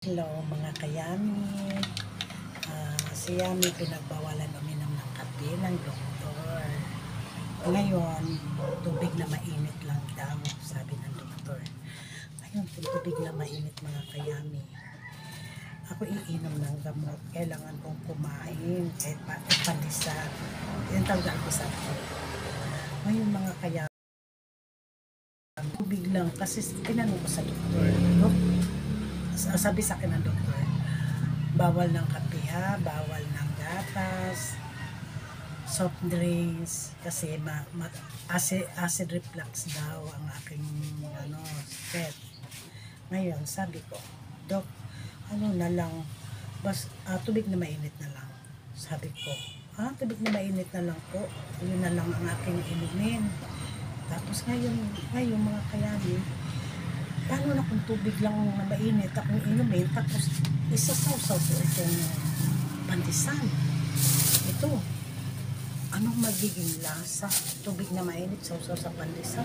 Hello mga kayami. Si Yami pinagbawalan uminom ng kape ng doktor. Ngayon, tubig na mainit lang daw, sabi ng doktor. Ngayon, tubig na mainit mga kayami. Ako iinom ng gamot. Kailangan kong kumain kahit pandesal. Yan tawag ko sa ako. Ngayon mga kayami, tubig lang kasi tinanong ko sa doktor. Sabi sa akin ng doktor, bawal ng kape ha, bawal ng gatas, soft drinks, kasi acid reflux daw ang aking sakit. Ngayon, sabi ko, Dok, ano na lang, tubig na mainit na lang. Sabi ko, tubig na mainit na lang po, yun na lang ang aking inumin. Tapos ngayon mga kayami, paano na kung tubig lang na mainit akong inumin, tapos isasawsaw ko itong pandesal. Ito, anong magiging lasa? Tubig na mainit, sawsaw sa pandesal.